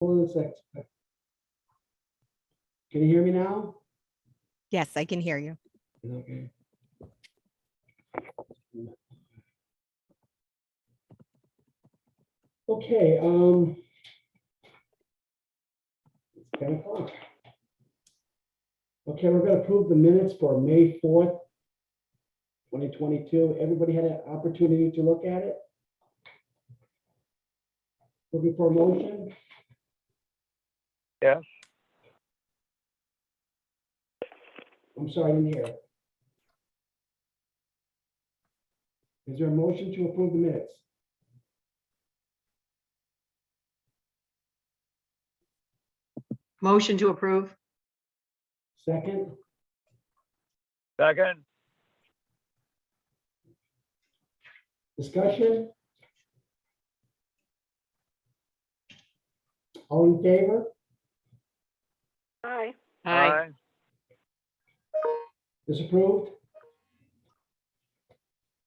Hold on a sec. Can you hear me now? Yes, I can hear you. Okay. Okay, it's 10 o'clock. Okay, we're gonna approve the minutes for May 4th, 2022. Everybody had an opportunity to look at it? Looking for a motion? Yes, I'm sorry, I didn't hear. Is there a motion to approve the minutes? Motion to approve. Second? second, Discussion? All in favor? Aye. aye, Disapproved?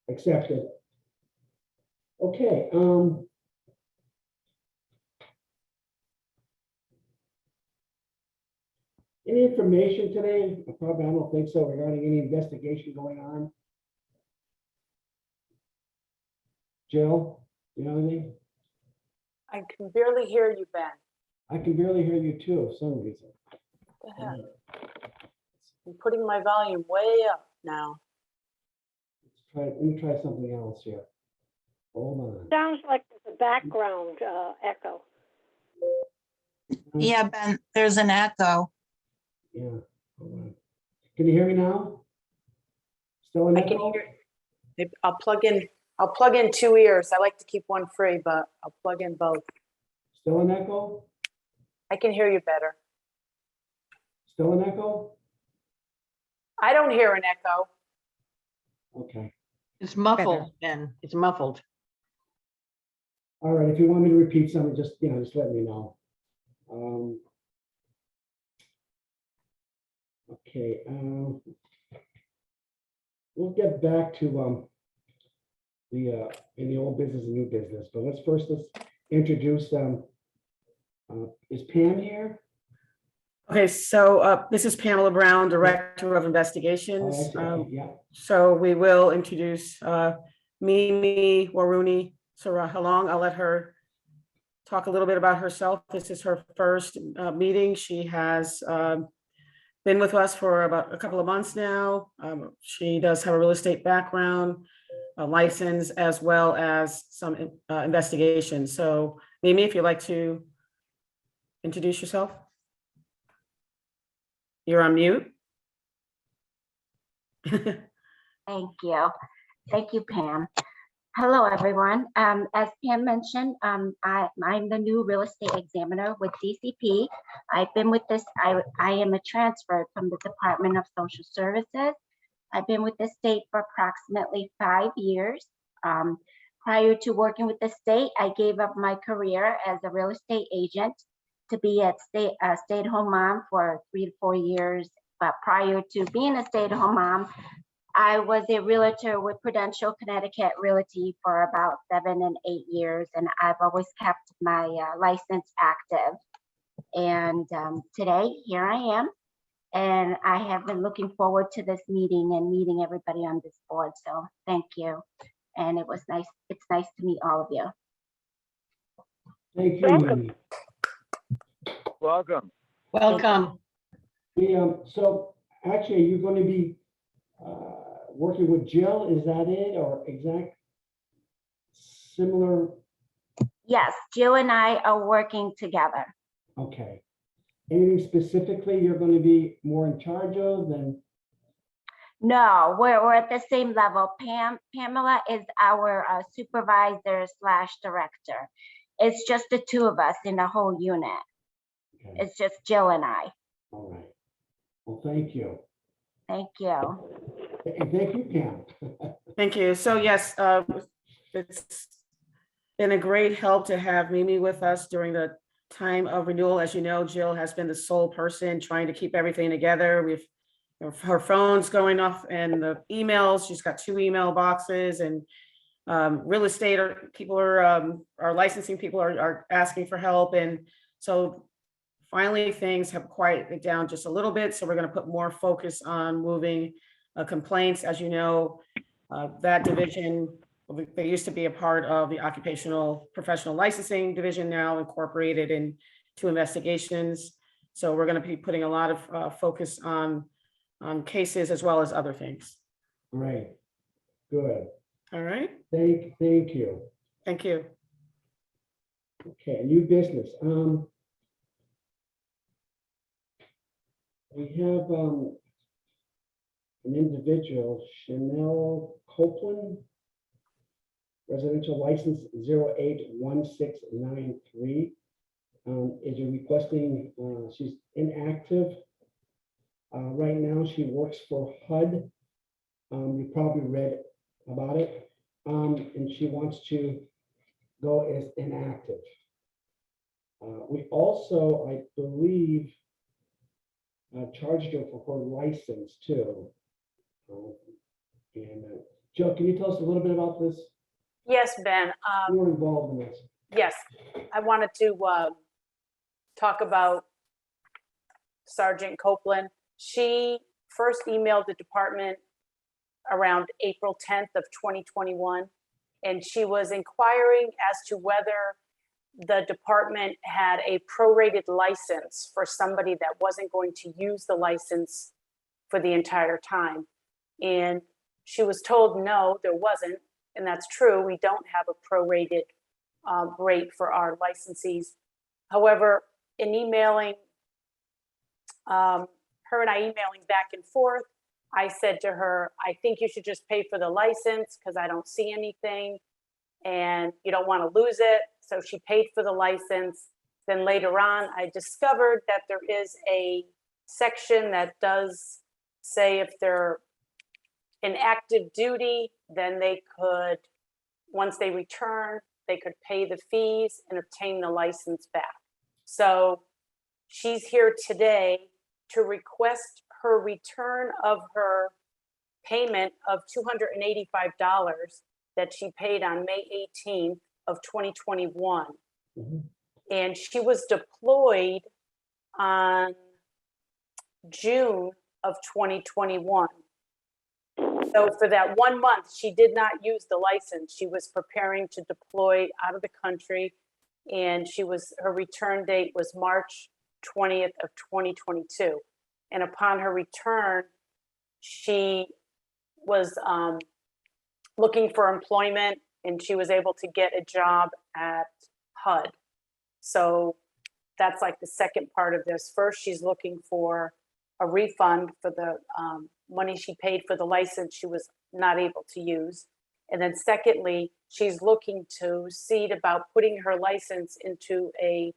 Accepted. Okay, any information today? Probably, I don't think so, regarding any investigation going on. Jill, you know anything? I can barely hear you, Ben. I can barely hear you too, for some reason. What the heck? I'm putting my volume way up now. Let me try something else here. Hold on. Sounds like there's a background echo. Yeah, Ben, there's an echo. Yeah, hold on. Can you hear me now? Still an I can echo? hear. I'll plug in two ears. I like to keep one free, but I'll plug in both. Still an echo? I can hear you better. Still an echo? I don't hear an echo. Okay. It's muffled, Ben. It's muffled. All right, if you want me to repeat something, just let me know. Okay, we'll get back to in the old business and new business, but let's introduce is Pam here? Okay, so this is Pamela Brown, Director of Oh, Investigations. I see. Okay, yeah, So we will introduce Mimi Waruni Sarahalong. I'll let her talk a little bit about herself. This is her first meeting. She has been with us for about a couple of months now. She does have a real estate background, a license, as well as some investigation. So Mimi, if you'd like to introduce yourself. You're on mute. Thank you. Thank you, Pam. Hello, everyone. As Pam mentioned, I'm the new real estate examiner with DCP. I've been with this, I am a transfer from the Department of Social Services. I've been with the state for approximately 5 years. Prior to working with the state, I gave up my career as a real estate agent to be a stay-at-home mom for 3 to 4 years. But prior to being a stay-at-home mom, I was a realtor with Prudential Connecticut Realty for about 7 and 8 years, and I've always kept my license active. And today, here I am, and I have been looking forward to this meeting and meeting everybody on this board. So thank you, and it was nice. It's nice to meet all of you. thank you, Welcome. Mimi. welcome. Welcome. So actually, you're going to be working with Jill, is that it, or similar? Yes, Jill and I are working together. Okay. Anything specifically you're going to be more in charge of than? No, we're at the same level. Pamela is our supervisor / director. It's just the two of us in the whole unit. Okay, It's just Jill and I. all right. Well, thank you. Thank you. And thank you, Pam. Thank you. So yes, it's been a great help to have Mimi with us during the time of renewal. As you know, Jill has been the sole person trying to keep everything together. Her phone's going off and the emails, she's got 2 email boxes, and real estate people our licensing people are asking for help, and So finally, things have quieted down just a little bit, so we're going to put more focus on moving complaints. As you know, that division, they used to be a part of the occupational professional licensing division, now incorporated into investigations. So we're going to be putting a lot of focus on cases as well as other things. Great, good. All right, Thank you. thank you. Okay, new business. We have an individual, Chanel Copeland, residential license 081693, is requesting, she's inactive. Right now, she works for HUD. You probably read about it. And she wants to go as inactive. We also, I believe, charged her for her license too. And Joe, can you tell us a little bit about this? Yes, Ben. You were involved in this. Yes, I wanted to talk about Sergeant Copeland. She first emailed the department around April 10th of 2021, and she was inquiring as to whether the department had a prorated license for somebody that wasn't going to use the license for the entire time. And she was told, no, there wasn't. And that's true. We don't have a prorated rate for our licensees. However, in emailing, her and I emailing back and forth, I said to her, I think you should just pay for the license because I don't see anything and you don't want to lose it. So she paid for the license. Then later on, I discovered that there is a section that does say if they're in active duty, then they could, once they return, they could pay the fees and obtain the license back. So she's here today to request her return of her payment of $285 that she paid on May 18th of 2021. Mhm. And she was deployed on June of 2021. So for that 1 month, she did not use the license. She was preparing to deploy out of the country, and her return date was March 20th of 2022. And upon her return, she was looking for employment, and she was able to get a job at HUD. So that's like the second part of this. First, she's looking for a refund for the money she paid for the license she was not able to use. And then secondly, she's looking to see about putting her license into a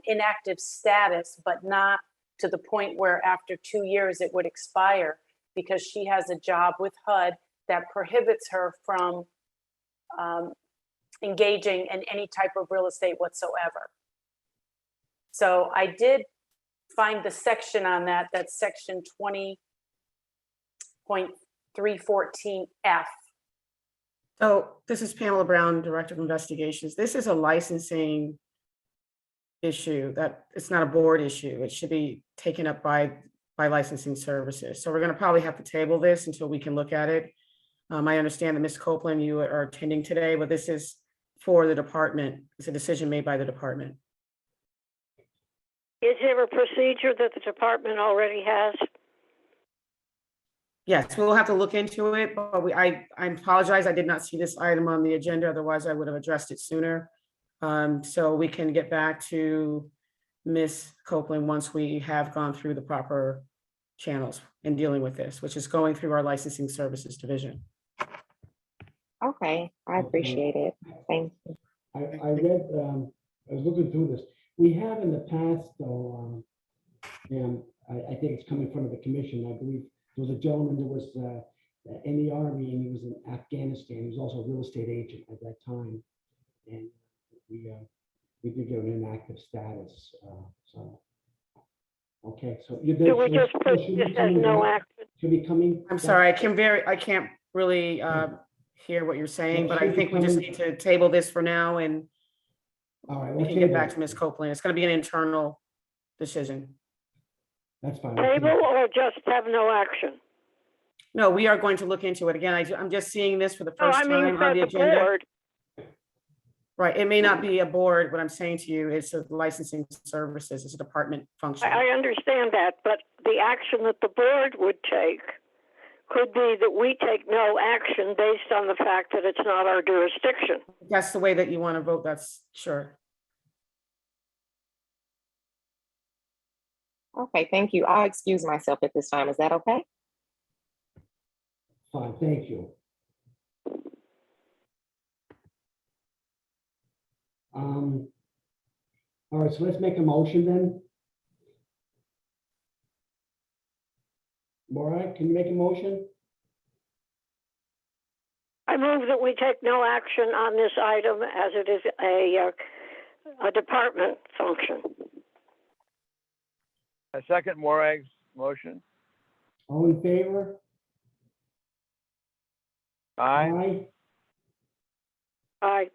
inactive status, but not to the point where after 2 years it would expire, because she has a job with HUD that prohibits her from engaging in any type of real estate whatsoever. So I did find the section on that, that's section 20.314F. So this is Pamela Brown, Director of Investigations. This is a licensing issue, that it's not a board issue. It should be taken up by licensing services. So we're going to probably have to table this until we can look at it. I understand that Ms. Copeland, you are attending today, but this is for the department. It's a decision made by the department. Is there a procedure that the department already has? Yes, we'll have to look into it, but I apologize. I did not see this item on the agenda. Otherwise, I would have addressed it sooner. So we can get back to Ms. Copeland once we have gone through the proper channels in dealing with this, which is going through our licensing services division. Okay, I appreciate it. Thank you. I read, I was looking through this. We have in the past, though, and I think it's coming from the commission. I believe there was a gentleman that was in the army and he was in Afghanistan. He was also a real estate agent at that time. And we did get an inactive status. So, okay, so you Do we just put this as no action? Should be coming. I'm sorry, I can't really hear what you're saying, but I think we just need to table this for now and All right, we we'll can get table back it. to Ms. Copeland. It's gonna be an internal decision. That's fine. Table or just have no action? No, we are going to look into it again. I'm just seeing this for the Oh, first I mean, time for on the the agenda. board. Right, it may not be a board, what I'm saying to you, it's a licensing services, it's a department function. I understand that, but the action that the board would take could be that we take no action based on the fact that it's not our jurisdiction. If that's the way that you want to vote, that's sure. Okay, thank you. I'll excuse myself at this time. Is that okay? Fine, thank you. All right, so let's make a motion then. Maura, can you make a motion? I move that we take no action on this item as it is a department function. I second Morag's motion. All in favor? Aye. Aye.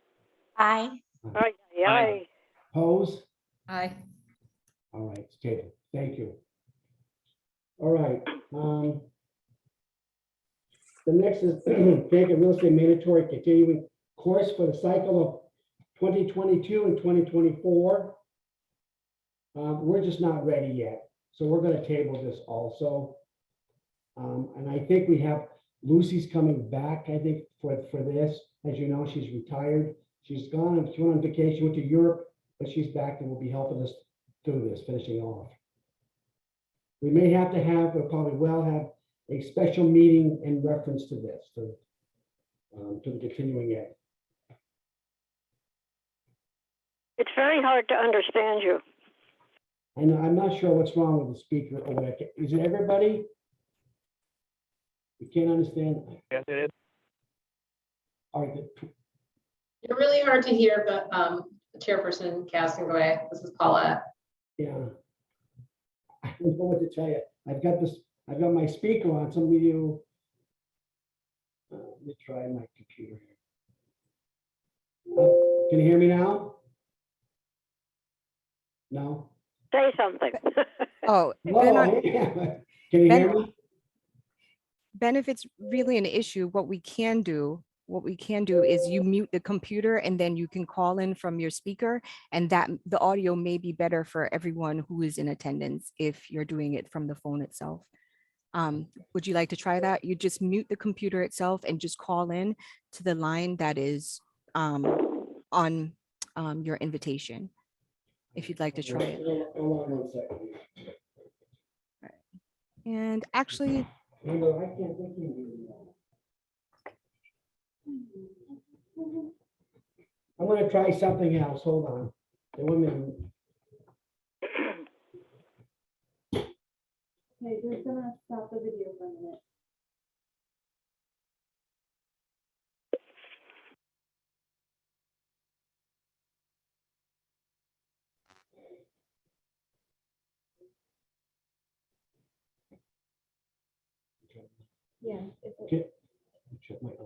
Aye. Aye. Aye. Pose? Aye. All right, it's tabled. Thank you. All right. The next is Connecticut Real Estate Mandatory Continuing Course for the cycle of 2022 and 2024. We're just not ready yet, so we're going to table this also. And I think we have Lucy's coming back, I think, for this. As you know, she's retired. She went on vacation, went to Europe, but she's back and will be helping us through this, finishing off. We may have to have, or probably will have, a special meeting in reference to this, to the continuing ed. It's very hard to understand you. I know, I'm not sure what's wrong with the speaker or what. Is it everybody? You can't understand? Yes, it is. All right, good. You're really hard to hear, but Chairperson Castaway, this is Paulette. Yeah. I don't know what to tell you. I've got my speaker on. Some of you. Let me try my computer here. Can you hear me now? No? Say something. Oh, Ben, Whoa, yeah. Can you hear me? Ben, if it's really an issue, what we can do is you mute the computer and then you can call in from your speaker, and that the audio may be better for everyone who is in attendance if you're doing it from the phone itself. Would you like to try that? You just mute the computer itself and just call in to the line that is on your invitation, if you'd like to try it. Hold on 1 second. And actually, Remember, I can't think of you. I'm gonna try something else. Hold on. Wait 1 minute. Okay, just gonna stop the video for a minute. Yeah.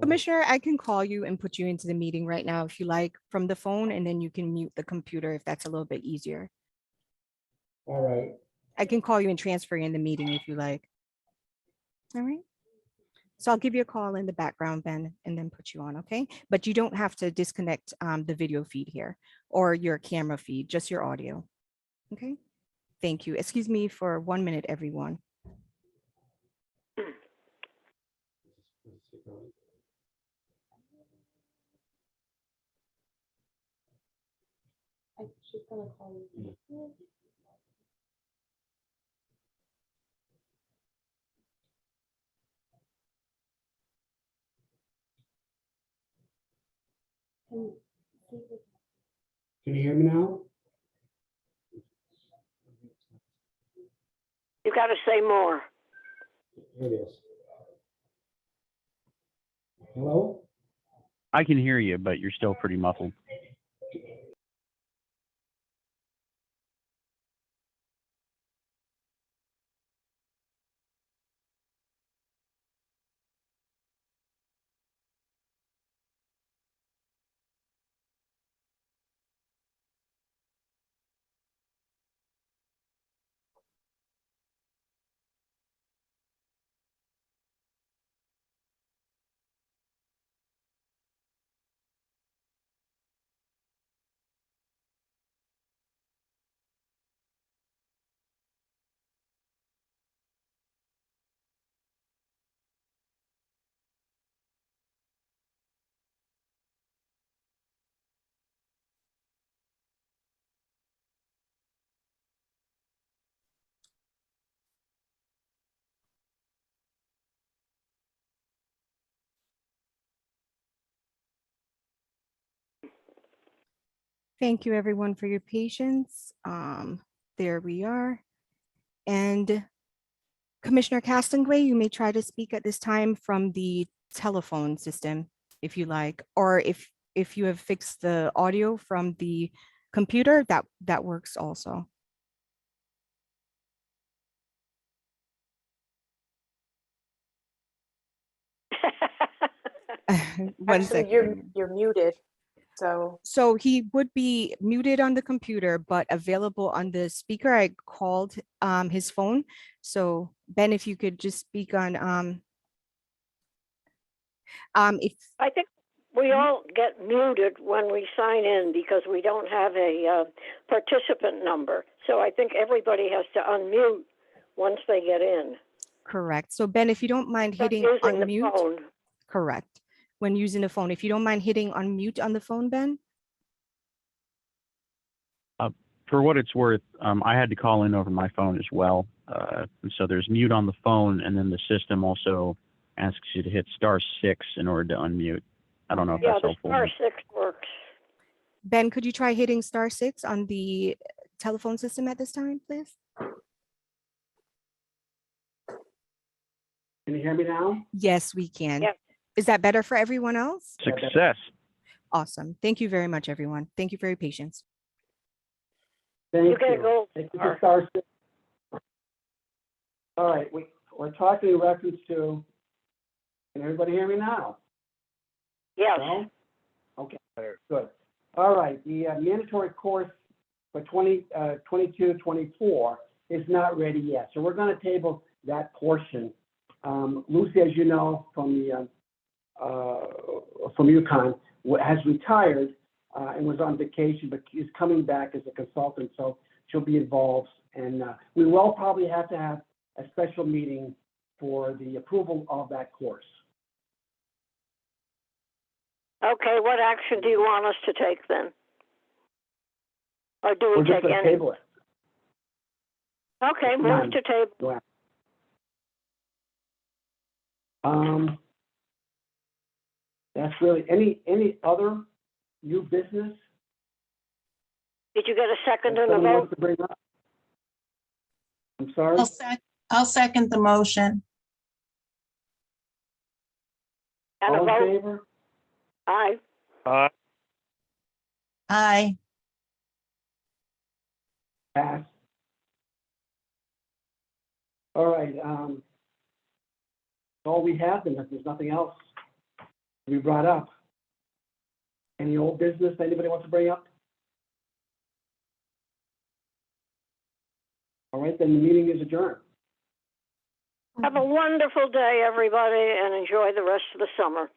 Commissioner, I can call you and put you into the meeting right now if you like from the phone, and then you can mute the computer if that's a little bit easier. All right. I can call you and transfer you in the meeting if you like. All right. So I'll give you a call in the background, Ben, and then put you on, okay? But you don't have to disconnect the video feed here or your camera feed, just your audio. Okay. Thank you. Excuse me for 1 minute, everyone. She's gonna call you. Can you hear me now? You got to say more. Here it is. Hello? I can hear you, but you're still pretty muffled. Thank you, everyone, for your patience. There we are. And Commissioner Castleton, you may try to speak at this time from the telephone system, if you like, or if you have fixed the audio from the computer, that works also. One Actually, second. you're muted, so. So he would be muted on the computer, but available on the speaker. I called his phone. So Ben, if you could just speak on if I think we all get muted when we sign in because we don't have a participant number. So I think everybody has to unmute once they get in. correct. So Ben, if you don't mind Start hitting using the unmute, phone. correct. When using the phone, if you don't mind hitting unmute on the phone, Ben. For what it's worth, I had to call in over my phone as well. And so there's mute on the phone, and then the system also asks you to hit *6 in order to unmute. I don't know if Yeah, that's the helpful. *6 works. Ben, could you try hitting *6 on the telephone system at this time, please? Can you hear me now? Yes, we can. Yep. Is that better for everyone else? Success. Awesome. Thank you very much, everyone. Thank you for your patience. Thank You get a gold Thank you star. for *6. All right, we're talking in reference to, can everybody hear me now? Yes. No? Okay, good. All right, the mandatory course for 22-24 is not ready yet, so we're going to table that portion. Lucy, as you know, from UConn, has retired and was on vacation, but is coming back as a consultant, so she'll be involved. And we will probably have to have a special meeting for the approval of that course. Okay, what action do you want us to take then? Or do We're we just take going to any? table it. Okay, None. move to table. Go ahead. That's really, any other new business? Did you get a second and a Somebody vote? wants to bring up? I'm sorry? I'll second the motion. And a All in vote? favor? Aye. Aye. Pass. All right, all we have, then, if there's nothing else to be brought up. Any old business anybody wants to bring up? All right, then the meeting is adjourned. Have a wonderful day, everybody, and enjoy the rest of the summer.